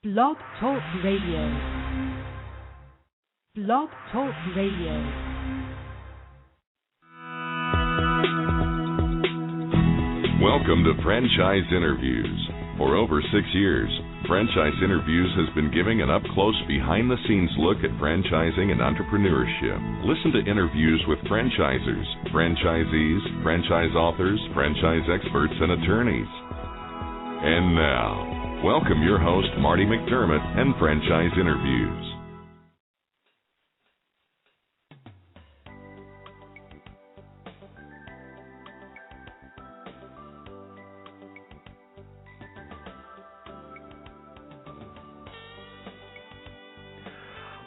Blog Talk Radio. Blog Talk Radio. Welcome to Franchise Interviews. For over 6 years, Franchise Interviews has been giving an up-close, behind-the-scenes look at franchising and entrepreneurship. Listen to interviews with franchisers, franchisees, franchise authors, franchise experts, and attorneys. And now, welcome your host, Marty McDermott, and Franchise Interviews.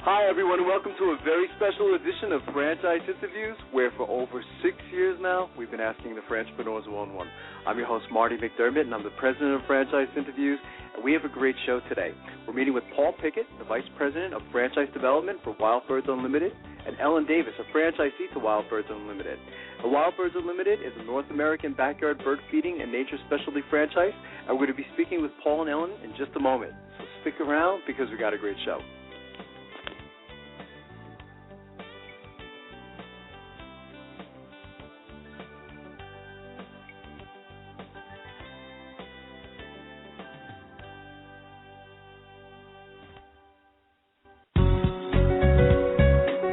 Hi, everyone, and welcome to a very special edition of Franchise Interviews, where for over 6 years now, we've been asking the Franchpreneurs one-on-one. I'm your host, Marty McDermott, and I'm the president of Franchise Interviews, and we have a great show today. We're meeting with Paul Pickett, the vice president of franchise development for Wild Birds Unlimited, and Ellen Davis, a franchisee to Wild Birds Unlimited. Wild Birds Unlimited is a North American backyard bird feeding and nature specialty franchise, and we're going to be speaking with Paul and Ellen in just a moment. So stick around because we got a great show.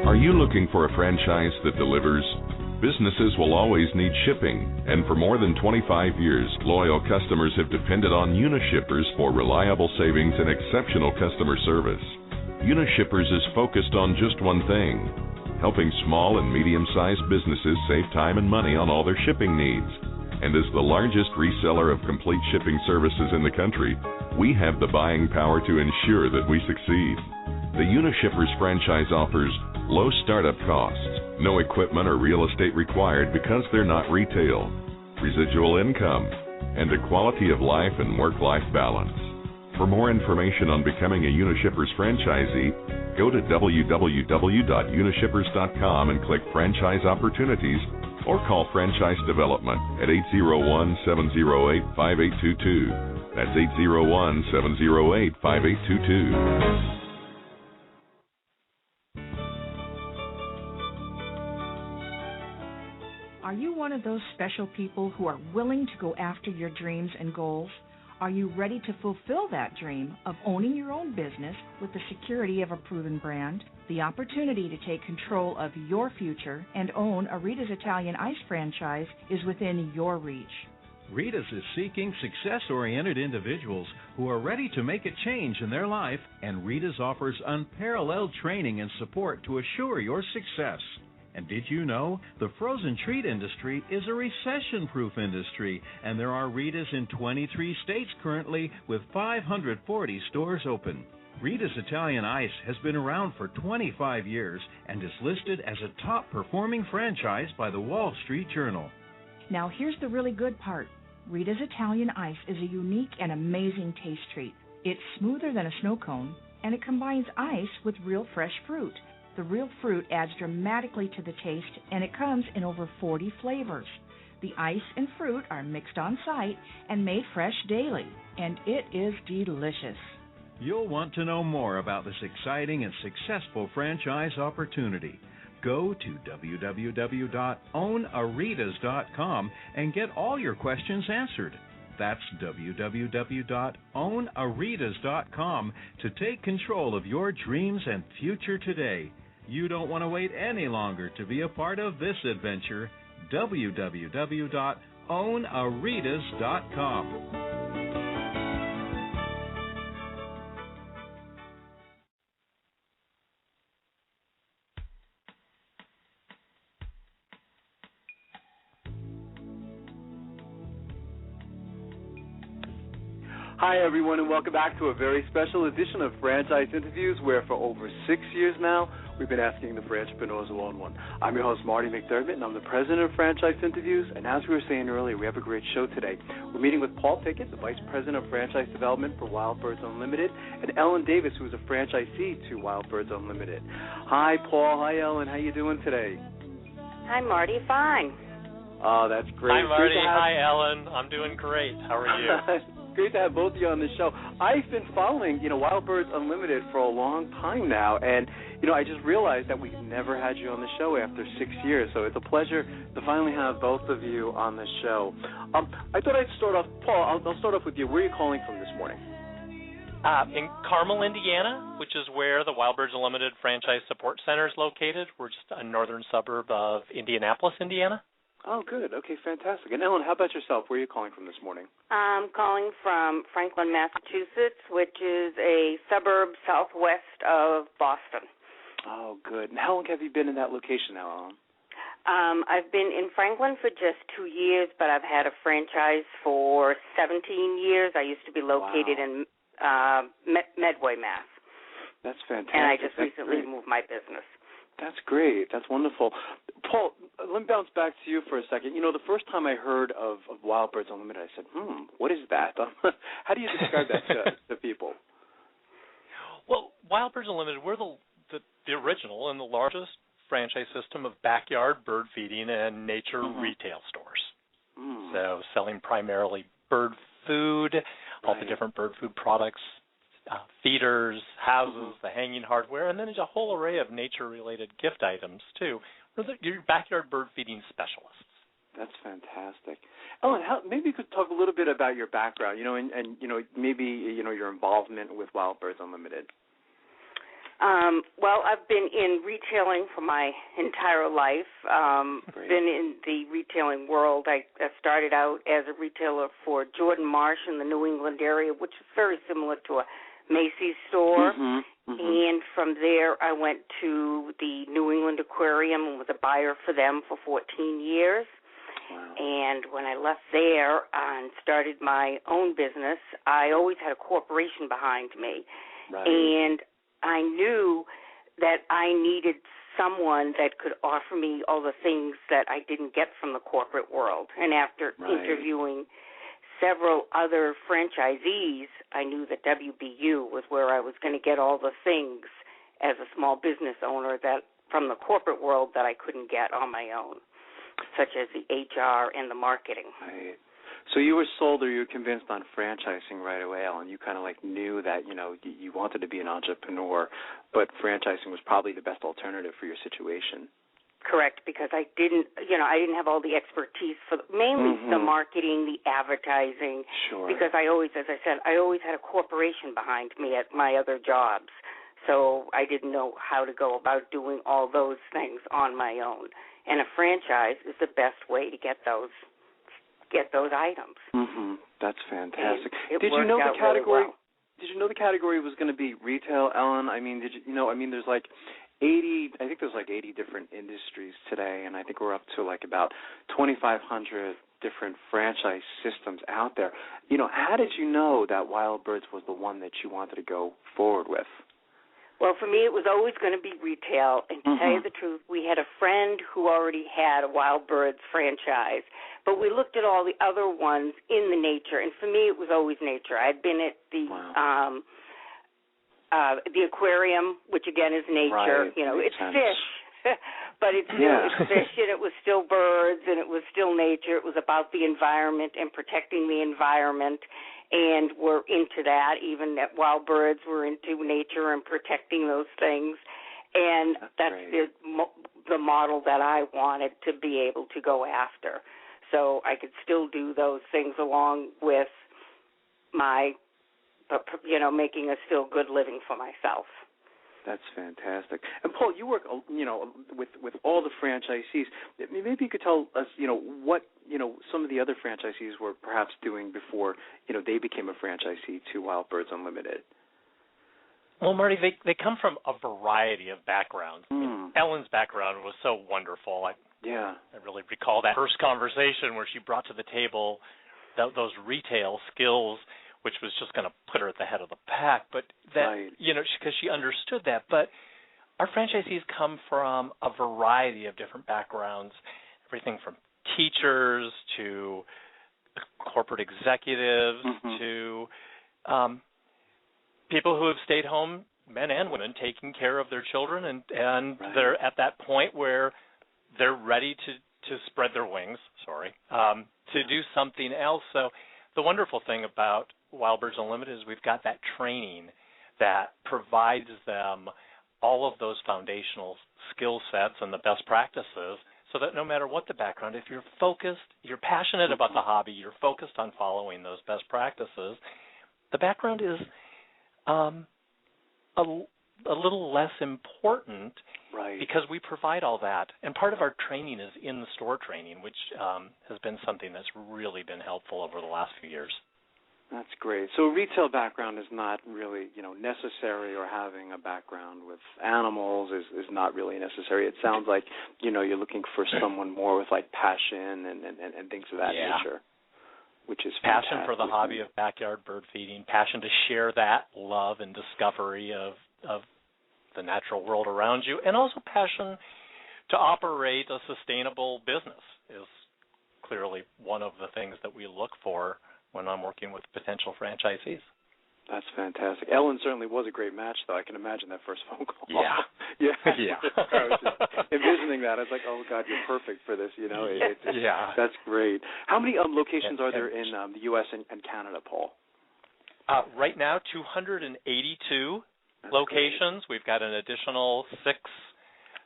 Are you looking for a franchise that delivers? Businesses will always need shipping, and for more than 25 years, loyal customers have depended on Unishippers for reliable savings and exceptional customer service. Unishippers is focused on just one thing: helping small and medium-sized businesses save time and money on all their shipping needs. And as the largest reseller of complete shipping services in the country, we have the buying power to ensure that we succeed. The Unishippers franchise offers low startup costs, no equipment or real estate required because they're not retail, residual income, and a quality of life and work-life balance. For more information on becoming a Unishippers franchisee, go to www.unishippers.com and click Franchise Opportunities or call Franchise Development at 801-708-5822. That's 801-708-5822. Are you one of those special people who are willing to go after your dreams and goals? Are you ready to fulfill that dream of owning your own business with the security of a proven brand? The opportunity to take control of your future and own a Rita's Italian Ice franchise is within your reach. Rita's is seeking success-oriented individuals who are ready to make a change in their life, and Rita's offers unparalleled training and support to assure your success. And did you know the frozen treat industry is a recession-proof industry, and there are Rita's in 23 states currently with 540 stores open. Rita's Italian Ice has been around for 25 years and is listed as a top-performing franchise by the Wall Street Journal. Now here's the really good part. Rita's Italian Ice is a unique and amazing taste treat. It's smoother than a snow cone, and it combines ice with real fresh fruit. The real fruit adds dramatically to the taste, and it comes in over 40 flavors. The ice and fruit are mixed on site and made fresh daily, and it is delicious. You'll want to know more about this exciting and successful franchise opportunity. Go to www.ownaritas.com and get all your questions answered. That's www.ownaritas.com to take control of your dreams and future today. You don't want to wait any longer to be a part of this adventure. www.ownaritas.com. Hi, everyone, and welcome back to a very special edition of Franchise Interviews, where for over 6 years now, we've been asking the Franchpreneurs one-on-one. I'm your host, Marty McDermott, and I'm the president of Franchise Interviews, and as we were saying earlier, we have a great show today. We're meeting with Paul Pickett, the vice president of franchise development for Wild Birds Unlimited, and Ellen Davis, who is a franchisee to Wild Birds Unlimited. Hi, Paul. Hi, Ellen. How you doing today? Hi, Marty. Fine. Oh, that's great. Hi, Marty. Hi, Ellen. I'm doing great. How are you? Great to have both of you on the show. I've been following, Wild Birds Unlimited for a long time now, and, I just realized that we've never had you on the show after 6 years, so it's a pleasure to finally have both of you on the show. I thought I'd start off, Paul, I'll start off with you. Where are you calling from this morning? In Carmel, Indiana, which is where the Wild Birds Unlimited Franchise Support Center is located. We're just a northern suburb of Indianapolis, Indiana. Oh, good. Okay, fantastic. And Ellen, how about yourself? Where are you calling from this morning? I'm calling from Franklin, Massachusetts, which is a suburb southwest of Boston. Oh, good. And how long have you been in that location now, Ellen? I've been in Franklin for just 2 years, but I've had a franchise for 17 years. I used to be located in Medway, Mass. That's fantastic. And I just recently moved my business. That's great. That's wonderful. Paul, let me bounce back to you for a second. The first time I heard of Wild Birds Unlimited, I said, what is that? How do you describe that to people? Well, Wild Birds Unlimited, we're the original and the largest franchise system of backyard bird feeding and nature retail stores. So selling primarily bird food, all the different bird food products, feeders, houses, the hanging hardware, and then there's a whole array of nature-related gift items, too. We're your backyard bird feeding specialists. That's fantastic. Ellen, maybe you could talk a little bit about your background, and maybe, your involvement with Wild Birds Unlimited. Well, I've been in retailing for my entire life. Been in the retailing world. I started out as a retailer for Jordan Marsh in the New England area, which is very similar to a Macy's store. And from there, I went to the New England Aquarium and was a buyer for them for 14 years. Wow. And when I left there and started my own business, I always had a corporation behind me. Right. And I knew that I needed someone that could offer me all the things that I didn't get from the corporate world. And after interviewing several other franchisees, I knew that WBU was where I was going to get all the things as a small business owner that from the corporate world that I couldn't get on my own, such as the HR and the marketing. Right. So you were sold or you were convinced on franchising right away, Ellen. You kind of knew that, you wanted to be an entrepreneur, but franchising was probably the best alternative for your situation. Correct, because I didn't have all the expertise for mainly the marketing, the advertising. Sure. Because I always had a corporation behind me at my other jobs, so I didn't know how to go about doing all those things on my own. And a franchise is the best way to get those items. That's fantastic. Did you know the category? Really well. Did you know the category was going to be retail, Ellen? I mean, there's 80. I think there's 80 different industries today, and I think we're up to about 2,500 different franchise systems out there. How did you know that Wild Birds was the one that you wanted to go forward with? Well, for me, it was always going to be retail. And to tell you the truth, we had a friend who already had a Wild Birds franchise, but we looked at all the other ones in the nature. And for me, it was always nature. I'd been at the aquarium, which again is nature. Right. It's fish, but it's fish, and it was still birds, and it was still nature. It was about the environment and protecting the environment. And we're into that. Even at Wild Birds, we're into nature and protecting those things. And that's the model that I wanted to be able to go after. So I could still do those things along with my, making a still good living for myself. That's fantastic. And Paul, you work, with all the franchisees. Maybe you could tell us, what, some of the other franchisees were perhaps doing before, they became a franchisee to Wild Birds Unlimited. Well, Marty, they come from a variety of backgrounds. Ellen's background was so wonderful. I really recall that first conversation where she brought to the table those retail skills, which was just going to put her at the head of the pack, but that, because she understood that. But our franchisees come from a variety of different backgrounds, everything from teachers to corporate executives to people who have stayed home, men and women, taking care of their children, and they're at that point where they're ready to spread their wings, to do something else. So the wonderful thing about Wild Birds Unlimited is we've got that training that provides them all of those foundational skill sets and the best practices so that no matter what the background, if you're focused, you're passionate about the hobby, you're focused on following those best practices, the background is a little less important, right? Because we provide all that. And part of our training is in the store training, which has been something that's really been helpful over the last few years. That's great. So a retail background is not really, necessary, or having a background with animals is not really necessary. It sounds like, you're looking for someone more with like passion and things of that nature, which is passion fantastic. for the hobby of backyard bird feeding, passion to share that love and discovery of the natural world around you, and also passion to operate a sustainable business is clearly one of the things that we look for when I'm working with potential franchisees. That's fantastic. Ellen certainly was a great match, though. I can imagine that first phone call. Yeah. Yeah. I was just envisioning that. I was like, oh, God, you're perfect for this, Yeah. That's great. How many locations are there in the U.S. and Canada, Paul? Right now, 282 That's locations. Great. We've got an additional 6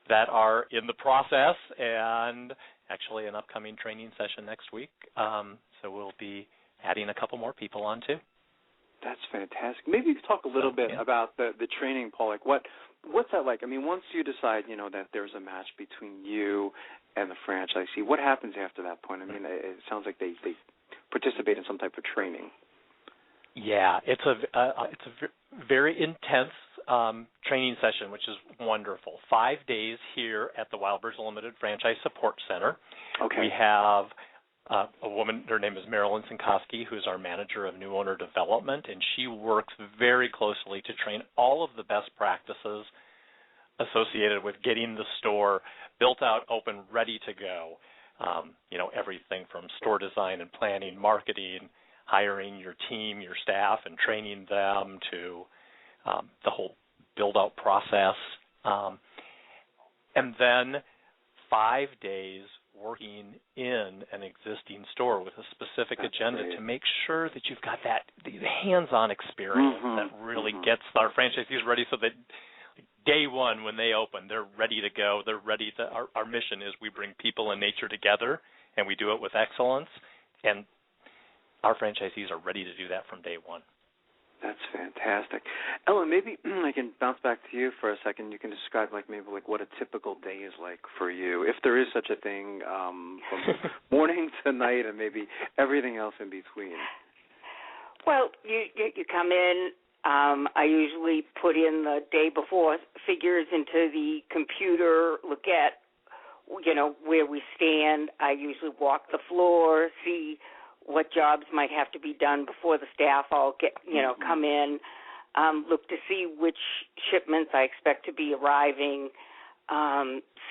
that are in the process, and actually an upcoming training session next week. So we'll be adding a couple more people on, too. That's fantastic. Maybe you could talk a little bit about the training, Paul. Like, what's that like? I mean, once you decide, that there's a match between you and the franchisee, what happens after that point? I mean, it sounds like they participate in some type of training. Yeah, it's a very intense training session, which is wonderful. 5 days here at the Wild Birds Unlimited Franchise Support Center. Okay. We have a woman, her name is Marilyn Sinkowski, who's our manager of new owner development, and she works very closely to train all of the best practices associated with getting the store built out, open, ready to go. Everything from store design and planning, marketing, hiring your team, your staff, and training them to the whole build-out process. And then 5 days working in an existing store with a specific agenda to make sure that you've got the hands-on experience that really gets our franchisees ready so that day one when they open, they're ready to go. They're ready to, our mission is we bring people and nature together, and we do it with excellence. And our franchisees are ready to do that from day one. That's fantastic. Ellen, maybe I can bounce back to you for a second. You can describe maybe what a typical day is like for you, if there is such a thing, from morning to night and maybe everything else in between. Well, you come in. I usually put in the day before figures into the computer, look at, where we stand. I usually walk the floor, see what jobs might have to be done before the staff all get, come in, look to see which shipments I expect to be arriving,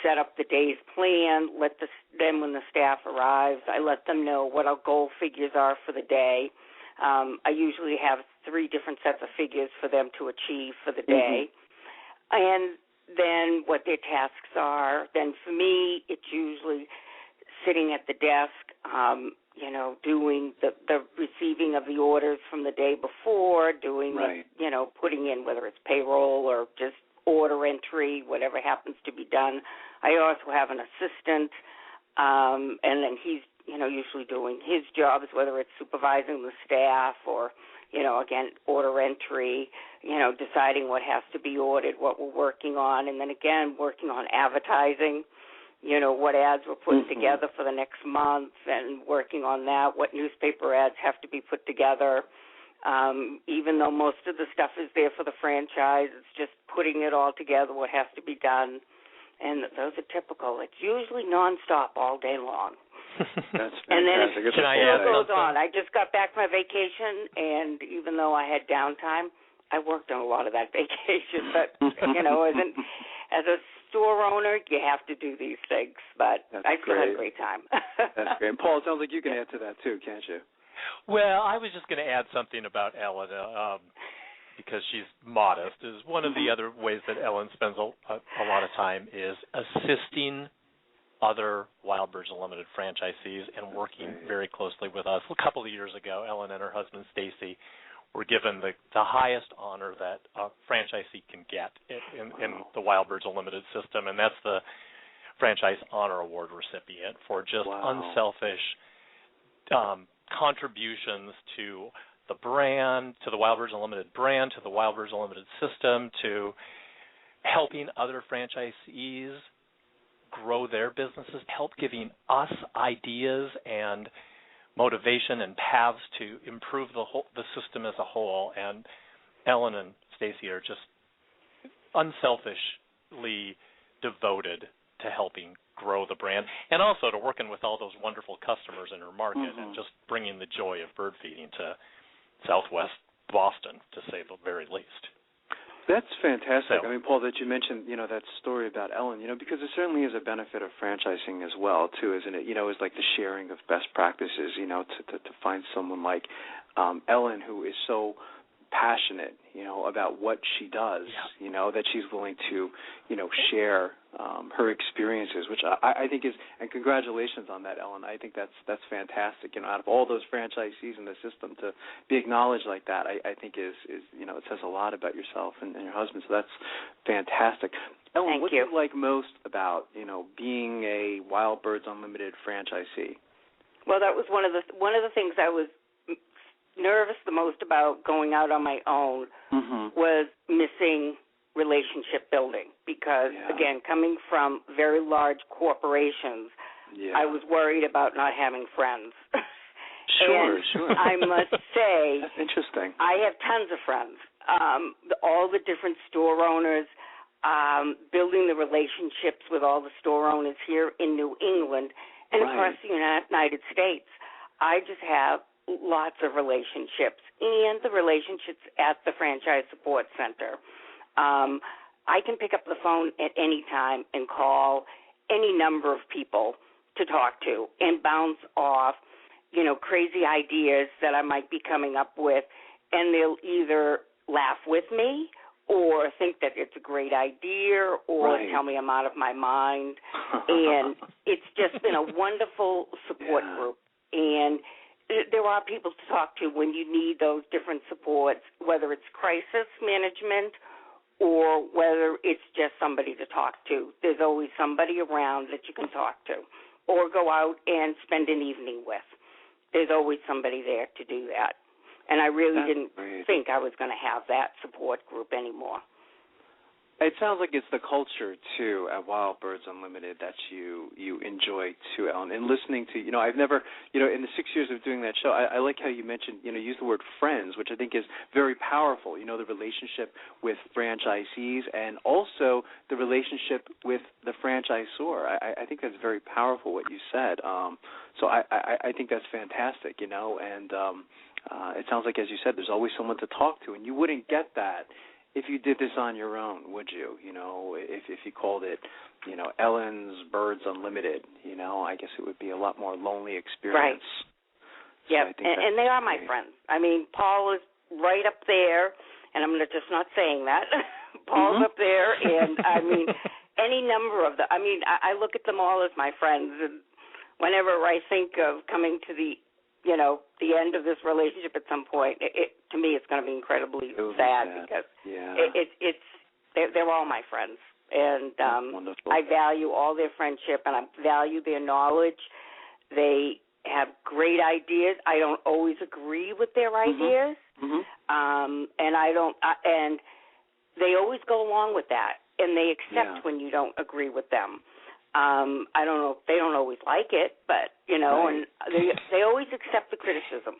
set up the day's plan, then when the staff arrives, I let them know what our goal figures are for the day. I usually have 3 different sets of figures for them to achieve for the day. And then what their tasks are. Then for me, it's usually sitting at the desk, doing the receiving of the orders from the day before, doing putting in whether it's payroll or just order entry, whatever happens to be done. I also have an assistant, and then he's, usually doing his jobs, whether it's supervising the staff or, again, order entry, deciding what has to be ordered, what we're working on, and then again, working on advertising, what ads we're putting together for the next month and working on that, what newspaper ads have to be put together. Even though most of the stuff is there for the franchise, it's just putting it all together, what has to be done. And those are typical. It's usually nonstop all day long. That's fantastic. And then it Can I add goes something? on. I just got back from my vacation, and even though I had downtime, I worked on a lot of that vacation. But, as a store owner, you have to do these things. But I still had a great time. That's great. And Paul, it sounds like you can add to that too, can't you? Well, I was just going to add something about Ellen because she's modest. Is one of the other ways that Ellen spends a lot of time is assisting other Wild Birds Unlimited franchisees and working very closely with us. A couple of years ago, Ellen and her husband, Stacy, we're given the highest honor that a franchisee can get in the Wild Birds Unlimited system, and that's the Franchise Honor Award recipient for just unselfish contributions to the brand, to the Wild Birds Unlimited brand, to the Wild Birds Unlimited system, to helping other franchisees grow their businesses, help giving us ideas and motivation and paths to improve the system as a whole. And Ellen and Stacy are just unselfishly devoted to helping grow the brand and also to working with all those wonderful customers in her market and just bringing the joy of bird feeding to Southwest Boston, to say the very least. That's fantastic. I mean, Paul, that you mentioned, that story about Ellen, because it certainly is a benefit of franchising as well, too, isn't it? It's like the sharing of best practices, to find someone like Ellen who is so passionate, about what she does, that she's willing to, share her experiences, which I think is, and congratulations on that, Ellen. I think that's fantastic. Out of all those franchisees in the system, to be acknowledged like that, I think is it says a lot about yourself and your husband. So that's fantastic. Ellen, what do you like most about being a Wild Birds Unlimited franchisee? Well, that was one of the things I was nervous the most about going out on my own was missing relationship building because, again, coming from very large corporations, I was worried about not having friends. Sure. I must say, that's interesting. I have tons of friends. All the different store owners, building the relationships with all the store owners here in New England and across the United States. I just have lots of relationships, and the relationships at the Franchise Support Center. I can pick up the phone at any time and call any number of people to talk to and bounce off, crazy ideas that I might be coming up with, and they'll either laugh with me or think that it's a great idea or tell me I'm out of my mind. And it's just been a wonderful support group. And there are people to talk to when you need those different supports, whether it's crisis management or whether it's just somebody to talk to. There's always somebody around that you can talk to or go out and spend an evening with. There's always somebody there to do that. And I really didn't think I was going to have that support group anymore. It sounds like it's the culture, too, at Wild Birds Unlimited that you enjoy, too, Ellen. And listening to, I've never, in the 6 years of doing that show, I like how you mentioned, use the word friends, which I think is very powerful, the relationship with franchisees and also the relationship with the franchisor. I think that's very powerful, what you said. So I think that's fantastic, and it sounds like, as you said, there's always someone to talk to, and you wouldn't get that if you did this on your own, would you? If you called it, Ellen's Birds Unlimited, I guess it would be a lot more lonely experience. Right. So yeah, and they are my friends. I mean, Paul is right up there, and I'm just not saying that. Paul's up there, and I mean, any number of them. I mean, I look at them all as my friends, and whenever I think of coming to the end of this relationship at some point, to me it's going to be incredibly sad because they're all my friends, and I value all their friendship and I value their knowledge. They have great ideas. I don't always agree with their ideas, and I don't. And they always go along with that, and they accept when you don't agree with them. I don't know, they don't always like it, but, and they always accept the criticism.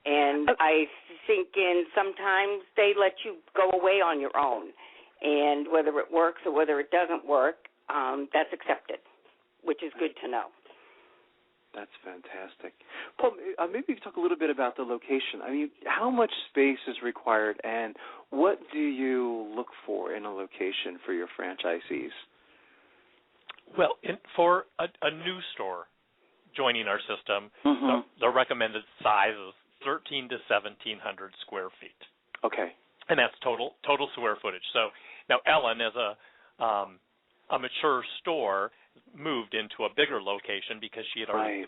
And I think sometimes they let you go away on your own. And whether it works or whether it doesn't work, that's accepted, which is good to know. That's fantastic. Paul, maybe you could talk a little bit about the location. I mean, how much space is required, and what do you look for in a location for your franchisees? Well, for a new store joining our system, the recommended size is 1,300 to 1,700 square feet. Okay. And that's total square footage. So now Ellen, as a mature store, moved into a bigger location because she had already,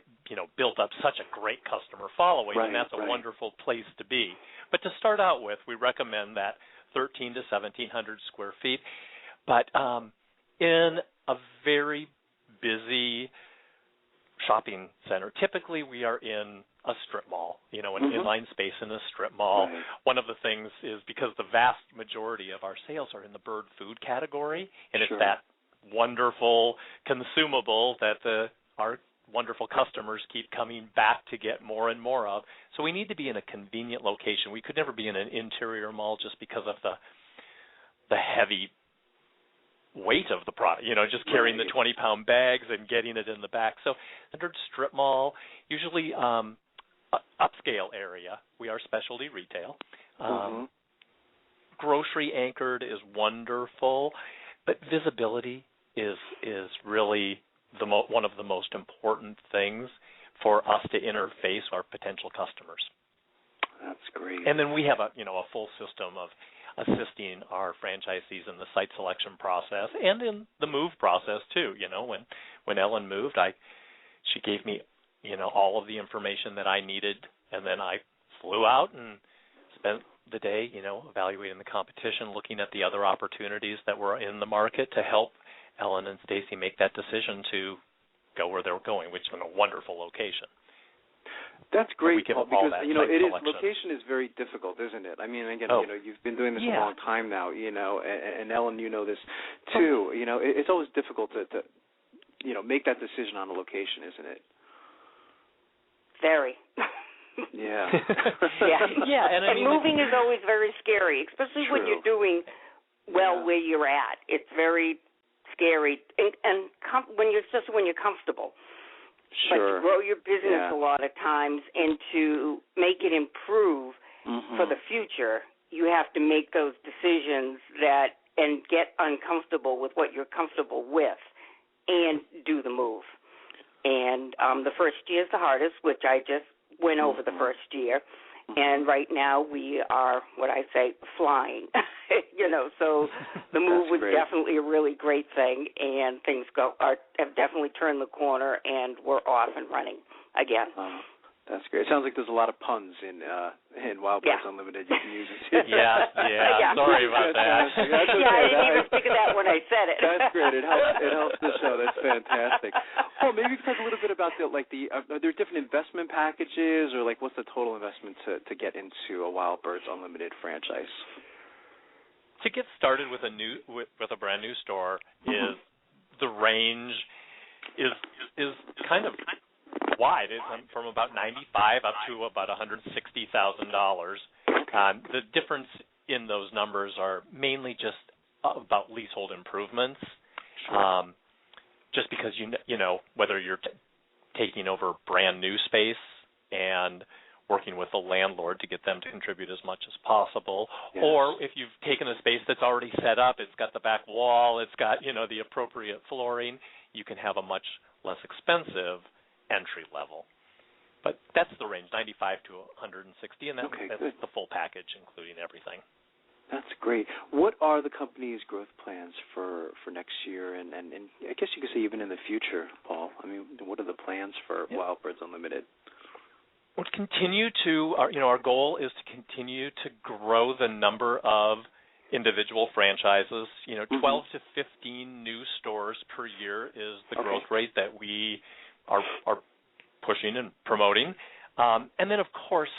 built up such a great customer following, and that's a wonderful place to be. But to start out with, we recommend that 1,300 to 1,700 square feet. But in a very busy shopping center, typically we are in a strip mall, an inline space in a strip mall. Right. One of the things is because the vast majority of our sales are in the bird food category, and Sure. it's that wonderful consumable that our wonderful customers keep coming back to get more and more of. So we need to be in a convenient location. We could never be in an interior mall just because of the heavy weight of the product, just carrying the 20-pound bags and getting it in the back. So standard strip mall, usually upscale area. We are specialty retail. Grocery anchored is wonderful, but visibility is really one of the most important things for us to interface our potential customers. That's great. And then we have a full system of assisting our franchisees in the site selection process and in the move process too. When Ellen moved, she gave me all of the information that I needed, and then I flew out and spent the day evaluating the competition, looking at the other opportunities that were in the market to help Ellen and Stacy make that decision to go where they were going, which is in a wonderful location. That's great, Paul, because selection. location is very difficult, isn't it? I mean, again, you've been doing this a Yeah. long time now, and Ellen, this too. It's always difficult to make that decision on a location, isn't it? Very. Yeah. Yeah. And moving is always very scary, especially when you're doing where you're at. It's very scary, and when you're comfortable. Sure. But to grow your business a lot of times and to make it improve for the future, you have to make those decisions and get uncomfortable with what you're comfortable with and do the move. And the first year is the hardest, which I just went over the first year. And right now we are, what I say, flying. So the move was definitely a really great thing, and things have definitely turned the corner, and we're off and running again. That's great. It sounds like there's a lot of puns in Wild Birds Unlimited. You can use it. Yeah. Sorry about that. That's okay. I didn't even think of that when I said it. That's great. It helps the show. That's fantastic. Well, maybe you can talk a little bit about are there different investment packages, or what's the total investment to get into a Wild Birds Unlimited franchise? To get started with a brand new store, is the range is kind of wide. It's from about $95,000 up to about $160,000. The difference in those numbers are mainly just about leasehold improvements. Sure. Just because whether you're taking over brand new space and working with the landlord to get them to contribute as much as possible, or if you've taken a space that's already set up, it's got the back wall, it's got the appropriate flooring, you can have a much less expensive entry level. But that's the range, 95 to 160, and that's the full package, including everything. That's great. What are the company's growth plans for next year, and I guess you could say even in the future, Paul? I mean, what are the plans for Wild Birds Unlimited? We'll continue to, our goal is to continue to grow the number of individual franchises. 12 to 15 new stores per year is the growth rate that we are pushing and promoting. And then, of course,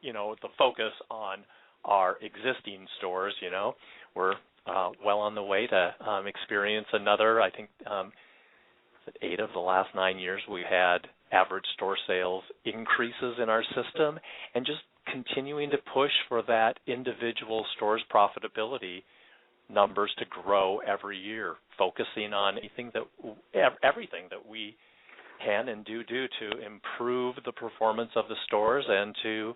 the focus on our existing stores, we're well on the way to experience another, I think, 8 of the last 9 years we had average store sales increases in our system, and just continuing to push for that individual store's profitability numbers to grow every year, focusing on everything that we can and do to improve the performance of the stores and to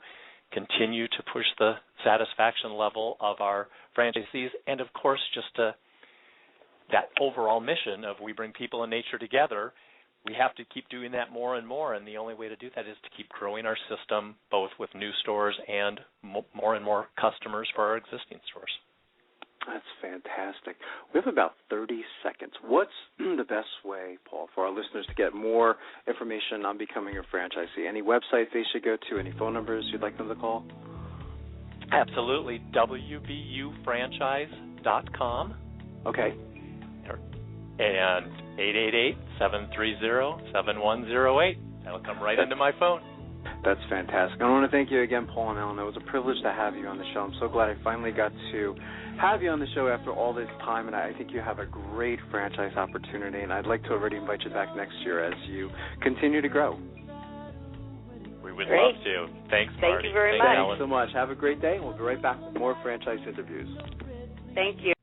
continue to push the satisfaction level of our franchisees, and of course just that overall mission of we bring people and nature together. We have to keep doing that more and more, and the only way to do that is to keep growing our system, both with new stores and more and more customers for our existing stores. That's fantastic. We have about 30 seconds. What's the best way, Paul, for our listeners to get more information on becoming a franchisee? Any website they should go to? Any phone numbers you'd like them to call? Absolutely. WBUfranchise.com. Okay. And 888-730-7108. That'll come right into my phone. That's fantastic. I want to thank you again, Paul and Ellen. It was a privilege to have you on the show. I'm so glad I finally got to have you on the show after all this time, and I think you have a great franchise opportunity, and I'd like to already invite you back next year as you continue to grow. We would love to. Thanks, Marty. Thank you very much. Thanks so much. Have a great day, and we'll be right back with more franchise interviews. Thank you.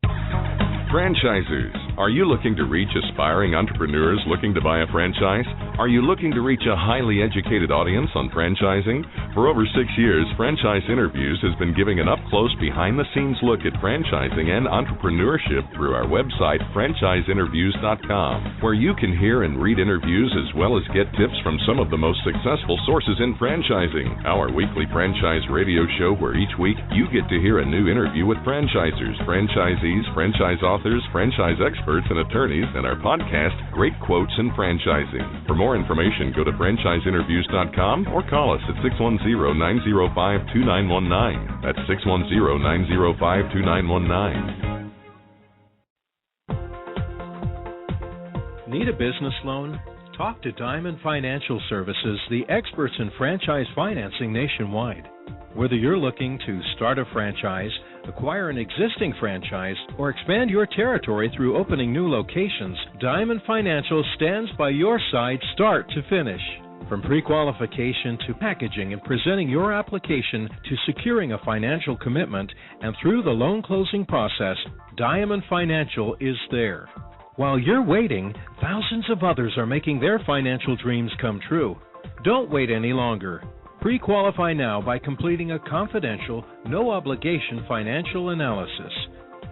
Franchisers, are you looking to reach aspiring entrepreneurs looking to buy a franchise? Are you looking to reach a highly educated audience on franchising? For over 6 years, Franchise Interviews has been giving an up-close, behind-the-scenes look at franchising and entrepreneurship through our website, franchiseinterviews.com, where you can hear and read interviews as well as get tips from some of the most successful sources in franchising. Our weekly franchise radio show where each week you get to hear a new interview with franchisers, franchisees, franchise authors, franchise experts, and attorneys, and our podcast, Great Quotes in Franchising. For more information, go to franchiseinterviews.com or call us at 610-905-2919. That's 610-905-2919. Need a business loan? Talk to Diamond Financial Services, the experts in franchise financing nationwide. Whether you're looking to start a franchise, acquire an existing franchise, or expand your territory through opening new locations, Diamond Financial stands by your side start to finish. From pre-qualification to packaging and presenting your application to securing a financial commitment and through the loan closing process, Diamond Financial is there. While you're waiting, thousands of others are making their financial dreams come true. Don't wait any longer. Pre-qualify now by completing a confidential, no-obligation financial analysis.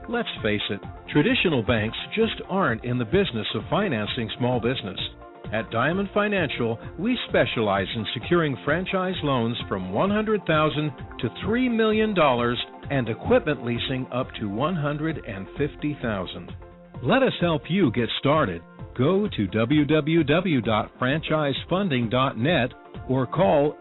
Let's face it, traditional banks just aren't in the business of financing small business. At Diamond Financial, we specialize in securing franchise loans from $100,000 to $3 million and equipment leasing up to $150,000. Let us help you get started. Go to www.franchisefunding.net or call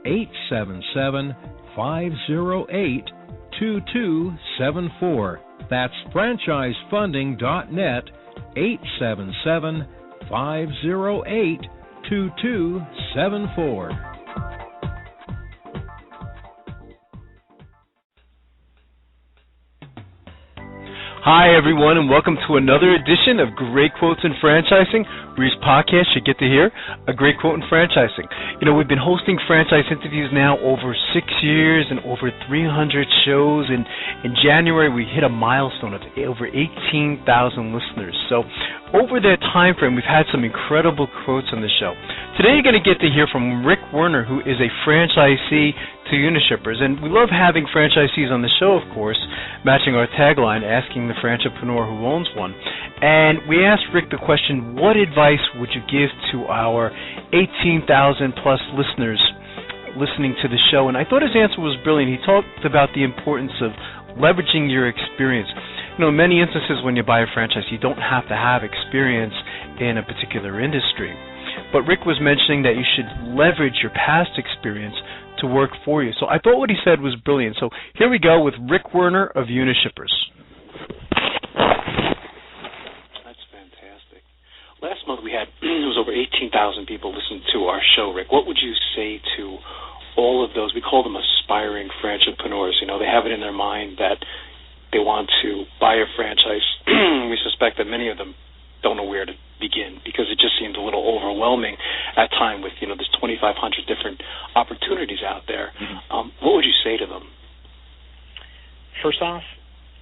877-508-2274. That's franchisefunding.net, 877-508-2274. Hi, everyone, and welcome to another edition of Great Quotes in Franchising, where each podcast you get to hear a great quote in franchising. You know, we've been hosting franchise interviews now over 6 years and over 300 shows, and in January we hit a milestone of over 18,000 listeners. So over that time frame, we've had some incredible quotes on the show. Today you're going to get to hear from Rick Werner, who is a franchisee to Unishippers, and we love having franchisees on the show, of course, matching our tagline, asking the franchipreneur who owns one. And we asked Rick the question, what advice would you give to our 18,000 plus listeners listening to the show? And I thought his answer was brilliant. He talked about the importance of leveraging your experience. You know, in many instances when you buy a franchise, you don't have to have experience in a particular industry. But Rick was mentioning that you should leverage your past experience to work for you. So I thought what he said was brilliant. So here we go with Rick Werner of Unishippers. That's fantastic. Last month we had it was over 18,000 people listen to our show, Rick. What would you say to all of those? We call them aspiring franchipreneurs. You know, they have it in their mind that they want to buy a franchise. We suspect that many of them don't know where to begin because it just seems a little overwhelming at time with, you know, there's 2,500 different opportunities out there. What would you say to them? First off,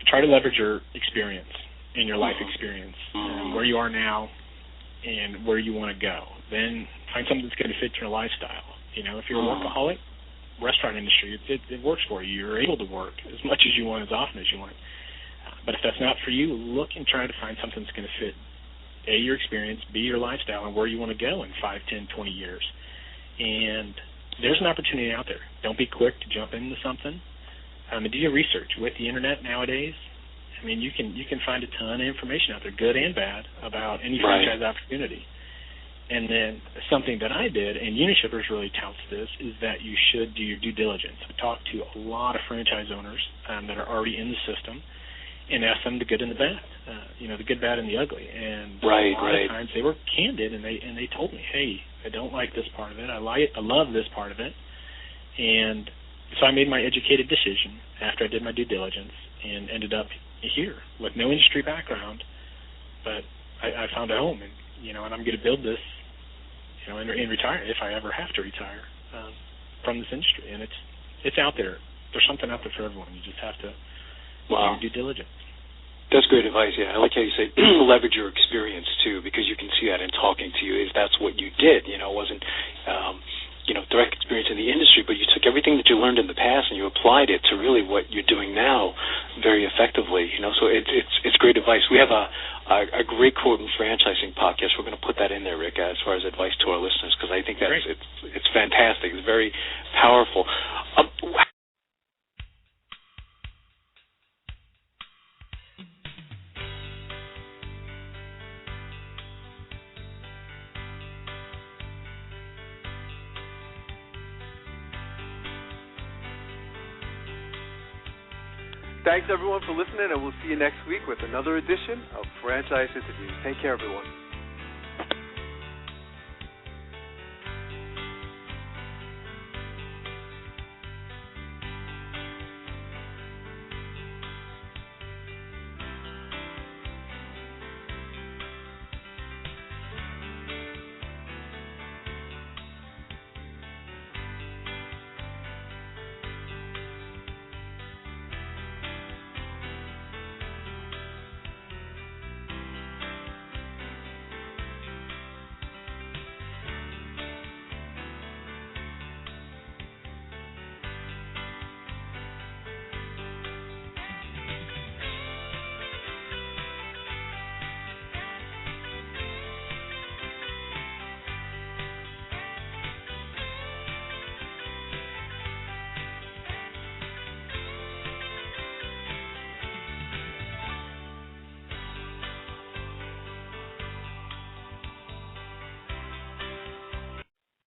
try to leverage your experience and your life experience, where you are now and where you want to go. Then find something that's going to fit your lifestyle. You know, if you're a workaholic, restaurant industry, it works for you. You're able to work as much as you want, as often as you want. But if that's not for you, look and try to find something that's going to fit A, your experience, B, your lifestyle, and where you want to go in 5, 10, 20 years. And there's an opportunity out there. Don't be quick to jump into something. And do your research. With the internet nowadays, I mean, you can find a ton of information out there, good and bad, about any franchise opportunity. And then something that I did, and Unishippers really touts this, is that you should do your due diligence. I talked to a lot of franchise owners that are already in the system and asked them the good and the bad, the good, bad, and the ugly. And a lot of times they were candid, and they told me, hey, I don't like this part of it. I love this part of it. And so I made my educated decision after I did my due diligence and ended up here with no industry background, but I found a home, and I'm going to build this, and retire if I ever have to retire from this industry. And it's out there. There's something out there for everyone. You just have to do due diligence. That's great advice. Yeah, I like how you say leverage your experience too, because you can see that in talking to you. If that's what you did, it wasn't direct experience in the industry, but you took everything that you learned in the past and you applied it to really what you're doing now very effectively. So it's great advice. We have a great quote in franchising podcast. We're going to put that in there, Rick, as far as advice to our listeners, because I think it's fantastic. It's very powerful. Thanks, everyone, for listening, and we'll see you next week with another edition of Franchise Interviews. Take care, everyone.